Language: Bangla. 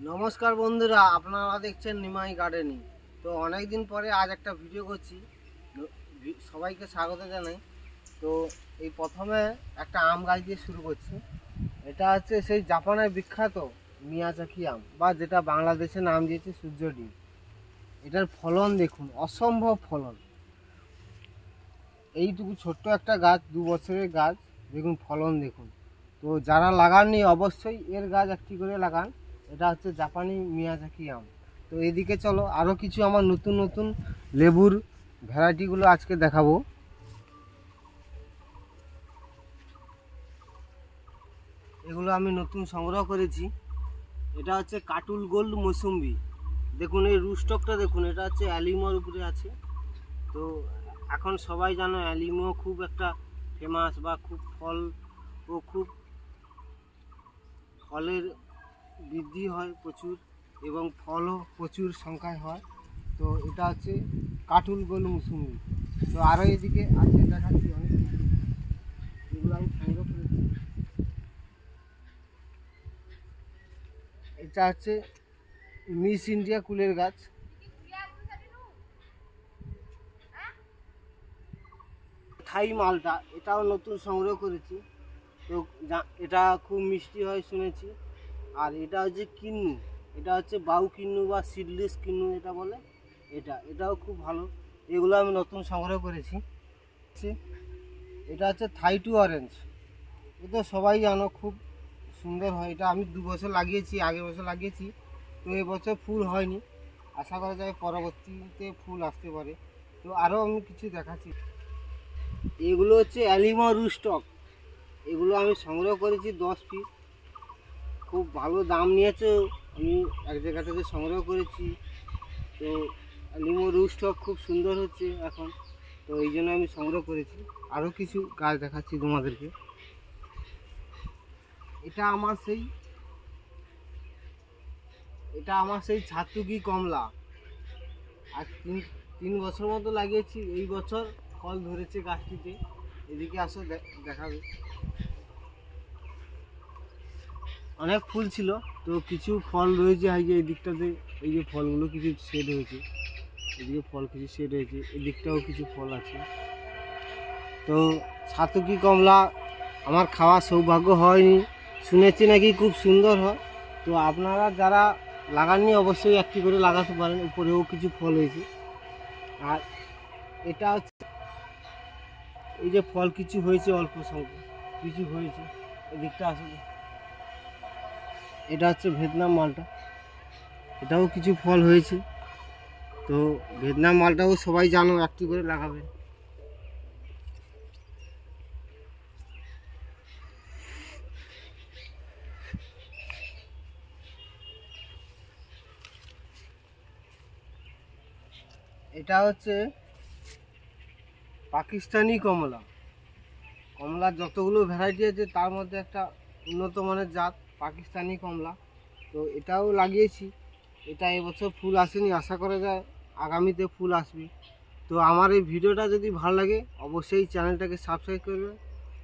নমস্কার বন্ধুরা, আপনারা দেখছেন নিমাই গার্ডেনিং। তো অনেক দিন পরে আজ একটা ভিডিও করছি, সবাইকে স্বাগত জানাই। তো এই প্রথমে একটা আম গাছ দিয়ে শুরু করছি। এটা হচ্ছে সেই জাপানের বিখ্যাত মিয়াজাকি আম, বা যেটা বাংলাদেশে নাম দিয়েছে সূর্য ডিম। এটার ফলন দেখুন, অসম্ভব ফলন। এইটুকু ছোট্ট একটা গাছ, 2 বছরের গাছ, দেখুন ফলন দেখুন। তো যারা লাগাননি অবশ্যই এর গাছ একটি করে লাগান। এটা হচ্ছে জাপানি মিয়াজাকি আম। তো এদিকে চলো, আরও কিছু আমার নতুন নতুন লেবুর ভ্যারাইটিগুলো আজকে দেখাবো। এগুলো আমি নতুন সংগ্রহ করেছি। এটা হচ্ছে কাটুল গোল্ড মৌসুম্বি। দেখুন এই রুস্টকটা দেখুন, এটা হচ্ছে অ্যালিমোর উপরে আছে। তো এখন সবাই জানো অ্যালিমো খুব একটা ফেমাস, বা খুব ফল ও খুব ফলের বৃদ্ধি হয় প্রচুর, এবং ফলও প্রচুর সংখ্যায় হয়। তো এটা হচ্ছে কাটুল গোল মৌসুমি। তো আরও এদিকে আছে, দেখাচ্ছি অনেক কিছু। এগুলো আমি সংগ্রহ করেছি। এটা হচ্ছে মিস ইন্ডিয়া কুলের গাছ। থাই মালটা, এটাও নতুন সংগ্রহ করেছি। তো এটা খুব মিষ্টি হয় শুনেছি। আর এটা হচ্ছে কিন্নু, এটা হচ্ছে বাউ কিন্নু বা সিডলেস কিন্নু এটা বলে। এটাও খুব ভালো। এগুলো আমি নতুন সংগ্রহ করেছি। এটা হচ্ছে থাই টু অরেঞ্জ। এটা সবাই জানো খুব সুন্দর হয়। এটা আমি 2 বছর লাগিয়েছি, আগের বছর লাগিয়েছি। তো এবছর ফুল হয়নি, আশা করা যায় পরবর্তীতে ফুল আসতে পারে। তো আরও আমি কিছু দেখাচ্ছি। এগুলো হচ্ছে অ্যালিমো রুস্টক। এগুলো আমি সংগ্রহ করেছি 10 পিস। খুব ভালো দাম নিয়েছে, আমি এক জায়গা থেকে সংগ্রহ করেছি। তো লিমো রুস্টক খুব সুন্দর হচ্ছে এখন, তো এই জন্য আমি সংগ্রহ করেছি। আরও কিছু গাছ দেখাচ্ছি তোমাদেরকে। এটা আমার সেই ছাতুকি কমলা। আর 3 বছর মতো লাগিয়েছি, এই বছর ফল ধরেছে গাছটিতে। এদিকে আসো, দেখাবে। অনেক ফুল ছিল, তো কিছু ফল রয়েছে। এই দিকটাতে এই যে ফলগুলো কিছু শেড হয়েছে, এদিকে ফল কিছু শেড হয়েছে, এদিকটাও কিছু ফল আছে। তো ছাতুকি কমলা আমার খাওয়ার সৌভাগ্য হয়নি, শুনেছি নাকি খুব সুন্দর হয়। তো আপনারা যারা লাগাননি অবশ্যই একটি করে লাগাতে পারেন। উপরেও কিছু ফল হয়েছে। আর এটা হচ্ছে এই যে ফল কিছু হয়েছে, অল্প সংখ্যক কিছু হয়েছে। এদিকটা আসলে এটা হচ্ছে ভিয়েতনাম মালটা, এটাও কিছু ফল হয়েছে। তো ভিয়েতনাম মালটাও সবাই জানো একটি করে লাগাবে। এটা হচ্ছে পাকিস্তানি কমলা। কমলার যতগুলো ভ্যারাইটি আছে তার মধ্যে একটা উন্নত মানের জাত পাকিস্তানি কমলা। তো এটাও লাগিয়েছি। এটা এবছর ফুল আসেনি, আশা করা যায় আগামীতে ফুল আসবে। তো আমার এই ভিডিওটা যদি ভালো লাগে অবশ্যই চ্যানেলটাকে সাবস্ক্রাইব করবে।